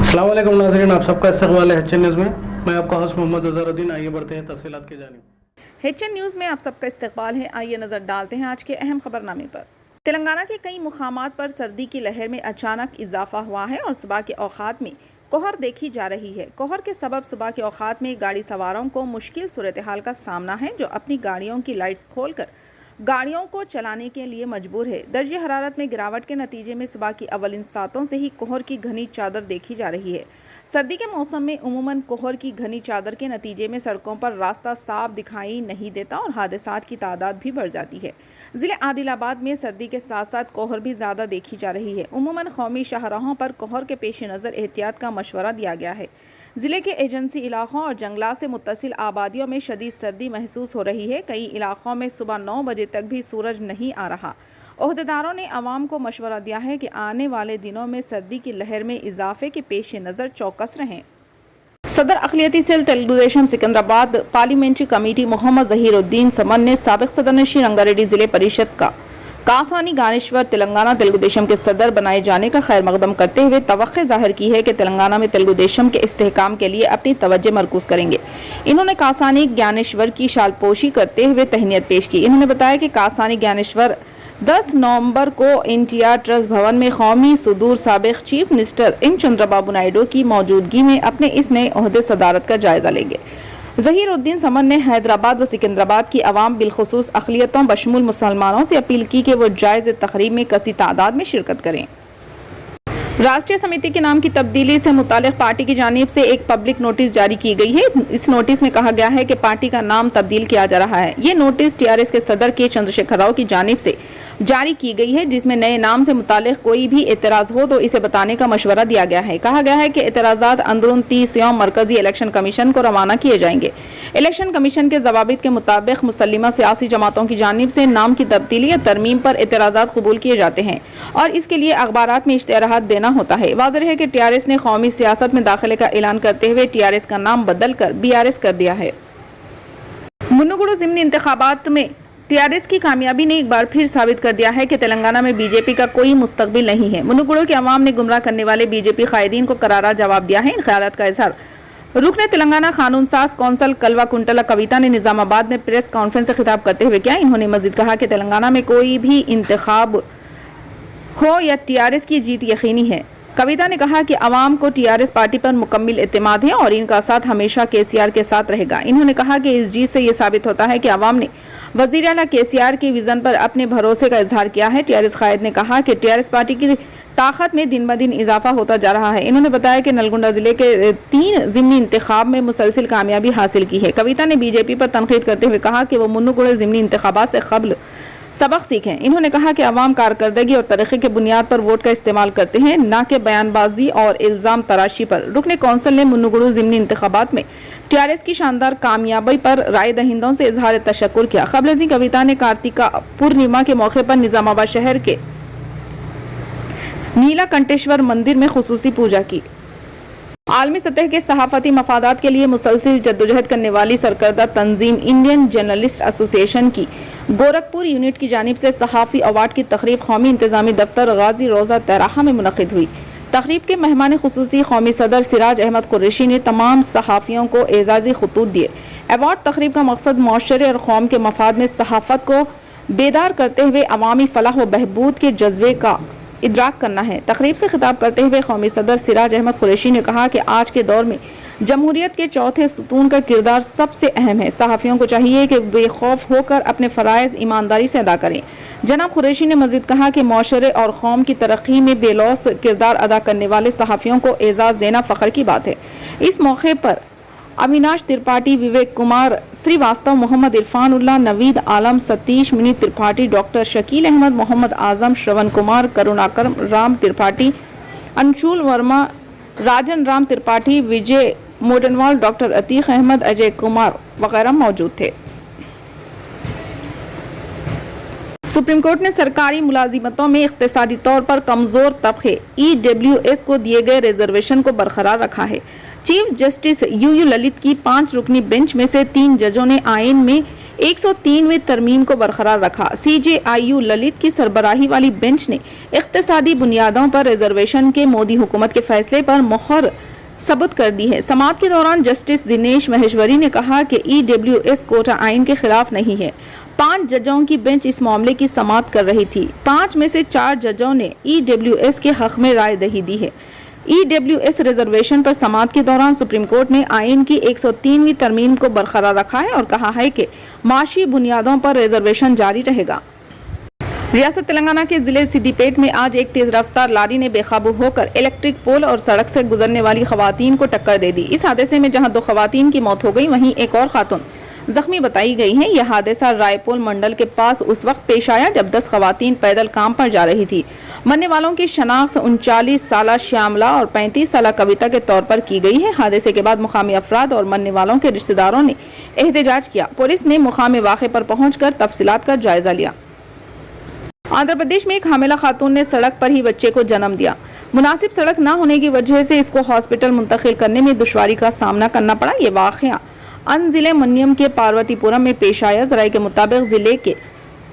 अस्सलाम वालेकुम नाज़रीन, आप सबका इस्तक़बाल है HN न्यूज़ में। मैं आपका होस्ट मोहम्मद अज़हरुद्दीन। आइए बढ़ते हैं तफसीलात की जानिब। HN न्यूज़ में आप सबका इस्तक़बाल है। आइए नज़र डालते हैं आज के अहम खबरनामे पर। तेलंगाना के कई मुकामात पर सर्दी की लहर में अचानक इजाफा हुआ है और सुबह के औक़ात में कोहर देखी जा रही है। कोहर के सबब सुबह के औक़ात में गाड़ी सवारों को मुश्किल सूरत हाल का सामना है, जो अपनी गाड़ियों की लाइट्स खोलकर गाड़ियों को चलाने के लिए मजबूर है। दर्जे हरारत में गिरावट के नतीजे में सुबह की अवलिन सातों से ही कोहर की घनी चादर देखी जा रही है। सर्दी के मौसम में उमूमन कोहर की घनी चादर के नतीजे में सड़कों पर रास्ता साफ दिखाई नहीं देता और हादसात की तादाद भी बढ़ जाती है। ज़िले आदिलाबाद में सर्दी के साथ साथ कोहर भी ज़्यादा देखी जा रही है। उमूमन कौमी शाहराहों पर कोहर के पेश नज़र एहतियात का मशवरा दिया गया है। ज़िले के एजेंसी इलाकों और जंगलात से मुत्तसिल आबादियों में शदीद सर्दी महसूस हो रही है। कई इलाकों में सुबह 9 बजे तक भी सूरज नहीं आ रहा। ओहदेदारों ने आवाम को मशवरा दिया है कि आने वाले दिनों में सर्दी की लहर में इजाफे के पेश नज़र चौकस रहें। सदर अक़लियती cell Telugu Desam Secunderabad parliamentary committee Mohammed Zaheeruddin समन ने साबिक़ सदर नशीन रंगारेड्डी ज़िले परिषद का कासानी गानेश्वर तेलंगाना तेलुगुदेशम के सदर बनाए जाने का खैर मकदम करते हुए तवक्को ज़ाहिर की है कि तेलंगाना में तेलुगुदेशम के इस्तेहकाम के लिए अपनी तवज्जो मरकूज करेंगे। इन्होंने कासानी ज्ञानेश्वर की शालपोशी करते हुए तहनीत पेश की। इन्होंने बताया कि कासानी ज्ञानेश्वर 10 नवंबर को NTR ट्रस्ट भवन में कौमी सुदूर साबिक़ chief minister M Chandrababu Naidu की मौजूदगी में अपने इस नए ओहदे सदारत का जायजा लेंगे। ज़हीरुद्दीन समन ने हैदराबाद व सिकंदराबाद की आवाम बिलखुसूस अक़लियतों बशमूल मुसलमानों से अपील की कि वो जायज़ तक़रीब में कसी तादाद में शिरकत करें। राष्ट्रीय समिति के नाम की तब्दीली से मुतालिक पार्टी की जानिब से एक पब्लिक नोटिस जारी की गई है। इस नोटिस में कहा गया है कि पार्टी का नाम तब्दील किया जा रहा है। ये नोटिस TRS के सदर के चंद्रशेखर राव की जानिब से जारी की गई है, जिसमें नए नाम से मुतालिक कोई भी एतराज़ हो तो इसे बताने का मशवरा दिया गया है। कहा गया है कि एतराज़ात अंदरून 30 यौम मरकजी इलेक्शन कमीशन को रवाना किए जाएंगे। इलेक्शन कमीशन के ज़वाबित के मुताबिक मुसल्लिमा सियासी जमातों की जानिब से नाम की तब्दीली या तरमीम पर एतराज़ात कबूल किए जाते हैं और इसके लिए अखबारात में इश्तिहारात देना होता है। वाज़ेह है कि TRS ने कौमी सियासत में दाखिले का ऐलान करते हुए TRS का नाम बदल कर BRS कर दिया है। मुनुगुडु ज़िमनी इंतखाबात में TRS की कामयाबी ने एक बार फिर साबित कर दिया है कि तेलंगाना में BJP का कोई मुस्तकबिल नहीं है। मुनुगुडु के अवाम ने गुमराह करने वाले BJP कायदीन को करारा जवाब दिया है। इन ख्यालात का इजहार रुकने तेलंगाना कानून साज कौंसल कलवा कुंटला कविता ने निज़ामाबाद में प्रेस कॉन्फ्रेंस से खिताब करते हुए किया। इन्होंने मजीद कहा कि तेलंगाना में कोई भी इंतखाब हो या TRS की जीत यकीनी है। कविता ने कहा कि अवाम को TRS पार्टी पर मुकम्मल एतमाद है और इनका साथ हमेशा KCR के साथ रहेगा। इन्होंने कहा कि इस जीत से ये साबित होता है कि अवाम ने वज़ीर आला KCR के विज़न पर अपने भरोसे का इजहार किया है। TRS कायद ने कहा कि TRS पार्टी की ताकत में दिन ब दिन इजाफा होता जा रहा है। इन्होंने बताया कि नलगुंडा ज़िले के 3 ज़िमनी इंतखाब में मुसलसिल कामयाबी हासिल की है। कविता ने BJP पर तनकीद करते हुए कहा कि वो मुनुगुडु ज़िमनी इंतखाबात से क़ब्ल सबक सीखें। इन्होंने कहा कि अवाम कारकर्दगी और तरक्की के बुनियाद पर वोट का इस्तेमाल करते हैं, न कि बयानबाजी और इल्ज़ाम तराशी पर। रुकने कौंसिल ने मुनुगुडु ज़िमनी इंतखाबात में TRS की शानदार कामयाबी पर राय दहिंदों से इजहार तशक्कुर किया। क़ब्ल कविता ने कार्तिका पूर्णिमा के मौके पर निज़ामाबाद शहर के नीला कंटेश्वर मंदिर में खुसूसी पूजा की। आलमी सतह के सहाफ़ती मफादात के लिए मुसलसिल जद्दोजहद करने वाली सरकर्दा तंजीम इंडियन जर्नलिस्ट एसोसिएशन की गोरखपुर यूनिट की जानिब से सहाफ़ी अवार्ड की तकरीब कौमी इंतज़ामी दफ्तर गाजी रोज़ा तेराहा में मुनक़िद हुई। तकरीब के मेहमान खुसूसी कौमी सदर सिराज अहमद कुरैशी ने तमाम सहाफ़ियों को एजाज़ी खतूत दिए। अवार्ड तकरीब का मकसद मुआशरे और कौम के मफाद में सहाफ़त को बेदार करते हुए अवामी फलाह व बहबूद के जज्बे का इदराक करना है। तकरीब से खिताब करते हुए कौमी सदर सिराज अहमद कुरैशी ने कहा कि आज के दौर में जमहूरियत के चौथे सुतून का किरदार सबसे अहम है। सहाफ़ियों को चाहिए कि बेखौफ होकर अपने फ़राइज़ ईमानदारी से अदा करें। जनाब कुरैशी ने मज़ीद कहा कि मुआशरे और कौम की तरक्की में बेलौस किरदार अदा करने वाले सहाफ़ियों को एजाज़ देना फ़ख्र की बात है। इस मौके पर अविनाश त्रिपाठी, विवेक कुमार श्रीवास्तव, मोहम्मद इरफानुल्लाह, नवीद आलम, सतीश मिनी त्रिपाठी, डॉक्टर शकील अहमद, मोहम्मद आजम, श्रवण कुमार, करुणाकर राम त्रिपाठी, अंशुल वर्मा, राजन राम त्रिपाठी, विजय मोडनवाल, डॉक्टर अतीक अहमद, अजय कुमार वगैरह मौजूद थे। सुप्रीम कोर्ट ने सरकारी मुलाजिमतों में इख्तिसादी तौर पर कमज़ोर तबके EWS को दिए गए रिजर्वेशन को बरकरार रखा है। चीफ जस्टिस UU ललित की 5 रुकनी बेंच में से 3 जजों ने आइन में 103वीं तरमीम को बरकरार रखा। CJIU ललित की सरबराही वाली बेंच ने इख्तिसादी बुनियादों पर रिजर्वेशन के मोदी हुकूमत के फैसले पर मोहर सबूत कर दी है। समाअत के दौरान जस्टिस दिनेश महेश्वरी ने कहा कि EWS कोटा आइन के खिलाफ नहीं है। 5 जजों की बेंच इस मामले की समाअत कर रही थी। 5 में से 4 जजों ने EWS के हक में राय दही दी है। EWS रिजर्वेशन पर समाअत के दौरान सुप्रीम कोर्ट ने आइन की 103वीं तरमीम को बरकरार रखा है और कहा है कि माशी बुनियादों पर रिजर्वेशन जारी रहेगा। रियासत तेलंगाना के जिले सिद्दीपेट में आज एक तेज रफ्तार लारी ने बेकाबू होकर इलेक्ट्रिक पोल और सड़क से गुजरने वाली खवातीन को टक्कर दे दी। इस हादसे में जहां 2 खवातीन की मौत हो गई, वहीं एक और खातून जख्मी बताई गई हैं। यह हादसा रायपोल मंडल के पास उस वक्त पेश आया जब 10 खवातीन पैदल काम पर जा रही थी। मरने वालों की शनाख्त 39 साला श्यामला और 35 साला कविता के तौर पर की गई है। हादसे के बाद मुकामी अफराद और मरने वालों के रिश्तेदारों ने एहतजाज किया। पुलिस ने मुकामी वाक़े पर पहुंचकर तफसीलात का जायजा लिया। आंध्र प्रदेश में एक हामिला खातून ने सड़क पर ही बच्चे को जन्म दिया। मुनासिब सड़क न होने की वजह से इसको हॉस्पिटल मुंतकिल करने में दुश्वारी का सामना करना पड़ा। ये वाक़या जिले मन्यम के पार्वतीपुरम में पेश आया। जराये के मुताबिक जिले के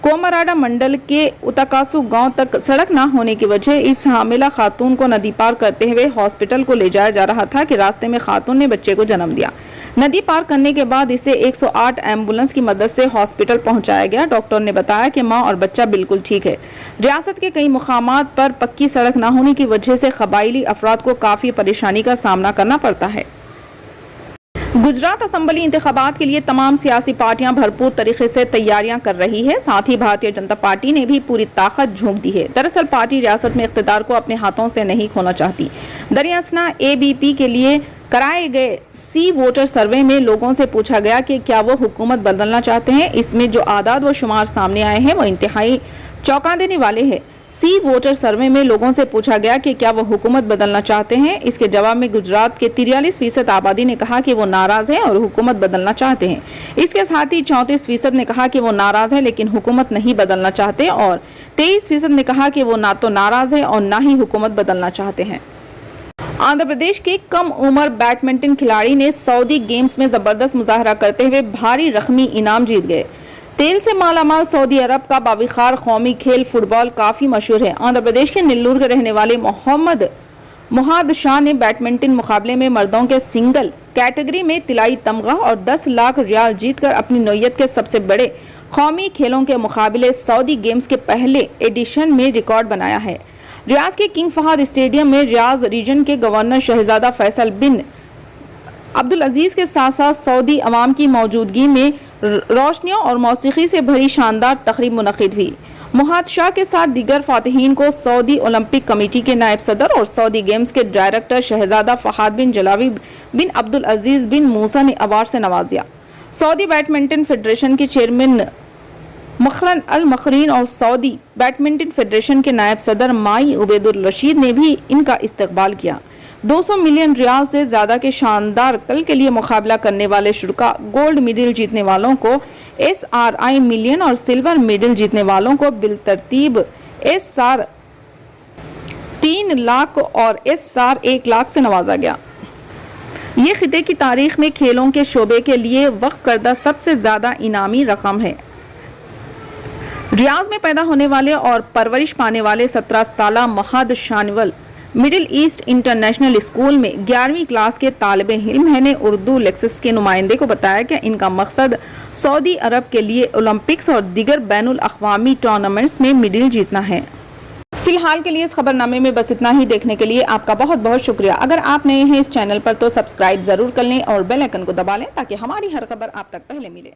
कोमराडा मंडल के उतकासु गांव तक सड़क न होने की वजह इस हामिला खातून को नदी पार करते हुए हॉस्पिटल को ले जाया जा रहा था कि रास्ते में खातून ने बच्चे को जन्म दिया। नदी पार करने के बाद इसे 108 एम्बुलेंस की मदद से हॉस्पिटल पहुंचाया गया। डॉक्टर ने बताया कि मां और बच्चा बिल्कुल ठीक है। रियासत के कई मुकामात पर पक्की सड़क न होने की वजह से कबाइली अफराद को काफ़ी परेशानी का सामना करना पड़ता है। गुजरात असम्बली इंतखाबात के लिए तमाम सियासी पार्टियां भरपूर तरीके से तैयारियां कर रही है। साथ ही भारतीय जनता पार्टी ने भी पूरी ताकत झोंक दी है। दरअसल पार्टी रियासत में इख्तिदार को अपने हाथों से नहीं खोना चाहती। दरअसल ABP के लिए कराए गए सी वोटर सर्वे में लोगों से पूछा गया कि क्या वो हुकूमत बदलना चाहते हैं। इसमें जो आदाद व शुमार सामने आए हैं वो इंतहाई चौंका देने वाले हैं। सी वोटर सर्वे में लोगों से पूछा गया कि क्या वो हुकूमत बदलना चाहते हैं। इसके जवाब में गुजरात के 43% आबादी ने कहा कि वो नाराज है और हुकूमत बदलना चाहते हैं। इसके साथ ही 34% ने कहा कि वो नाराज है लेकिन हुकूमत नहीं बदलना चाहते और 23% ने कहा कि वो ना तो नाराज है और ना ही हुकूमत बदलना चाहते हैं। आंध्र प्रदेश के कम उम्र बैडमिंटन खिलाड़ी ने सऊदी गेम्स में जबरदस्त मुजाहरा करते हुए भारी रकमी इनाम जीत गए। तेल से मालामाल सऊदी अरब का बाविखार कौमी खेल फुटबॉल काफ़ी मशहूर है। आंध्र प्रदेश के नेल्लूर के रहने वाले मोहम्मद मुहाद शाह ने बैडमिंटन मुकाबले में मर्दों के सिंगल कैटेगरी में तिलाई तमगा और 10 लाख रियाल जीतकर अपनी नौयत के सबसे बड़े कौमी खेलों के मुकाबले सऊदी गेम्स के पहले एडिशन में रिकॉर्ड बनाया है। रियाज के किंग फहद स्टेडियम में रियाज रीजन के गवर्नर शहजादा फैसल बिन अब्दुल अजीज के साथ साथ सऊदी अवाम की मौजूदगी में रोशनियों और मौसीकी से भरी शानदार तकरीब मुनक़िद हुई। मुहाद शाह के साथ दीगर फातिहीन को सऊदी ओलंपिक कमेटी के नायब सदर और सऊदी गेम्स के डायरेक्टर शहजादा फहाद बिन जलावी बिन अब्दुल अजीज बिन मूसा ने अवार्ड से नवाज दिया। सऊदी बैडमिंटन फेडरेशन के चेयरमैन मखलन अल मखरीन और सऊदी बैडमिंटन फेडरेशन के नायब सदर माई उबैदुल रशीद ने भी इनका इस्तकबाल किया। 200 मिलियन रियाल से ज़्यादा के शानदार कल के लिए मुकाबला करने वाले शुरा गोल्ड मेडल जीतने वालों को SRI मिलियन और सिल्वर मेडल जीतने वालों को बिलतरतीब SR 3 लाख और SR 1 लाख से नवाजा गया। ये खिते की तारीख में खेलों के शोबे के लिए वक्फ करदा सबसे ज़्यादा इनामी रकम है। रियाज में पैदा होने वाले और परवरिश पाने वाले 17 साला महाद शानवल मिडिल ईस्ट इंटरनेशनल स्कूल में 11वीं क्लास के तालिबे इल्म है ने उर्दू लेक्सिस के नुमाइंदे को बताया कि इनका मकसद सऊदी अरब के लिए ओलंपिक्स और दीगर बैनुल अक़वामी टूर्नामेंट्स में मेडल जीतना है। फिलहाल के लिए इस खबरनामे में बस इतना ही। देखने के लिए आपका बहुत बहुत शुक्रिया। अगर आप नए हैं इस चैनल पर तो सब्सक्राइब ज़रूर कर लें और बेल आइकन को दबा लें ताकि हमारी हर खबर आप तक पहले मिले।